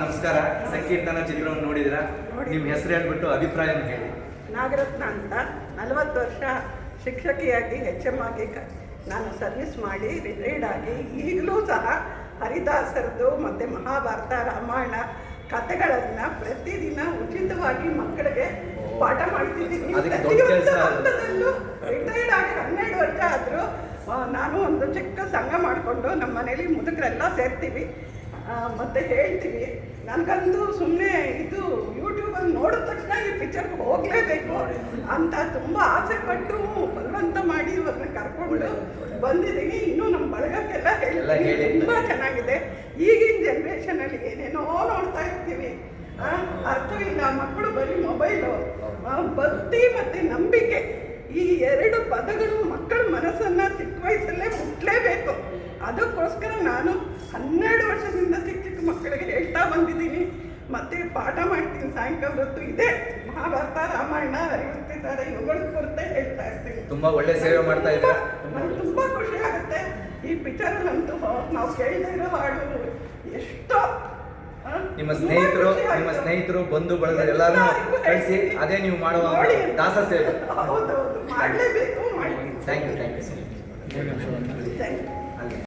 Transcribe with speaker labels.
Speaker 1: ನಮಸ್ಕಾರ. ಸಂಕೀರ್ತನ ಚಿತ್ರವನ್ನು ನೋಡಿದಿರಾ? ನಿಮ್ಮ ಹೆಸರು ಹೇಳ್ಬಿಟ್ಟು ಅಭಿಪ್ರಾಯವನ್ನು ಹೇಳಿ.
Speaker 2: ನಾಗರತ್ನ ಅಂತ 40 ವರ್ಷ ಶಿಕ್ಷಕಿಯಾಗಿ HM ಆಗಿ ನಾನು ಸರ್ವಿಸ್ ಮಾಡಿ ರಿಟೈರ್ಡ್ ಆಗಿ ಈಗಲೂ ಸಹ ಹರಿದಾಸರದು ಮತ್ತು ಮಹಾಭಾರತ ರಾಮಾಯಣ ಕಥೆಗಳನ್ನು ಪ್ರತಿದಿನ ಉಚಿತವಾಗಿ ಮಕ್ಕಳಿಗೆ ಪಾಠ ಮಾಡ್ತಿದ್ದೀನಿ. ಪ್ರತಿಯೊಂದು ಹಂತದಲ್ಲೂ ರಿಟೈರ್ಡ್ ಆಗಿ 12 ವರ್ಷ ಆದರೂ ನಾನು ಒಂದು ಚಿಕ್ಕ ಸಂಘ ಮಾಡಿಕೊಂಡು ನಮ್ಮ ಮನೇಲಿ ಮುದುಕರೆಲ್ಲ ಸೇರ್ತೀವಿ ಮತ್ತು ಹೇಳ್ತೀವಿ. ನನಗಂತೂ ಸುಮ್ಮನೆ ಇದು ಯೂಟ್ಯೂಬಲ್ಲಿ ನೋಡಿದ ತಕ್ಷಣ ಈ ಪಿಕ್ಚರ್ಗೆ ಹೋಗಲೇಬೇಕು ಅಂತ ತುಂಬ ಆಸೆ ಪಟ್ಟು ಬಲವಂತ ಮಾಡಿ ಇವ್ರನ್ನ ಕರ್ಕೊಂಡು ಬಂದಿದ್ದೀನಿ. ಇನ್ನೂ ನಮ್ಮ ಬಳಗಕ್ಕೆಲ್ಲ ಹೇಳ್ತೀನಿ, ತುಂಬ ಚೆನ್ನಾಗಿದೆ. ಈಗಿನ ಜನ್ರೇಷನಲ್ಲಿ ಏನೇನೋ ನೋಡ್ತಾ ಇರ್ತೀವಿ, ಅರ್ಥವಿಲ್ಲ. ಮಕ್ಕಳು ಬರೀ ಮೊಬೈಲು, ಭಕ್ತಿ ಮತ್ತು ನಂಬಿಕೆ ಈ 2 ಪದಗಳು ಮಕ್ಕಳ ಮನಸ್ಸನ್ನು ಚಿಕ್ಕ ವಯಸ್ಸಲ್ಲೇ ಮುಟ್ಲೇಬೇಕು. ಅದಕ್ಕೋಸ್ಕರ ನಾನು 12 ವರ್ಷದಿಂದ ಚಿಕ್ಕ ಚಿಕ್ಕ ಮಕ್ಕಳಿಗೆ ಹೇಳ್ತಾ ಬಂದಿದ್ದೀನಿ ಮತ್ತು ಪಾಠ ಮಾಡ್ತೀನಿ. ಸಾಯಂಕಾಲ ಹೊತ್ತು ಇದೆ ಮಹಾಭಾರತ ರಾಮಾಯಣ ಹರಿವಂತಿದ್ದಾರೆ ಇವುಗಳ ಕುರಿತೇ ಹೇಳ್ತಾ ಇರ್ತೀನಿ.
Speaker 1: ತುಂಬ ಒಳ್ಳೆ ಸೇವೆ ಮಾಡ್ತಾ ಇದ್ದೀರಾ.
Speaker 2: ನನಗೆ ತುಂಬ ಖುಷಿ ಆಗುತ್ತೆ. ಈ ಪಿಕ್ಚರಲ್ಲಂತೂ ನಾವು ಕೇಳದೇ ಇರೋ ಹಾಡು ಎಷ್ಟೋ
Speaker 1: ನಿಮ್ಮ ಸ್ನೇಹಿತರು ಬಂಧು ಬಳಗ ಎಲ್ಲರೂ ಕಳಿಸಿ ಅದೇ ನೀವು ಮಾಡುವ ದಾಸ ಸೇವೆ.
Speaker 2: ಹೌದೌದು, ಮಾಡಲೇಬೇಕು.
Speaker 1: Thank you.
Speaker 2: Thank you.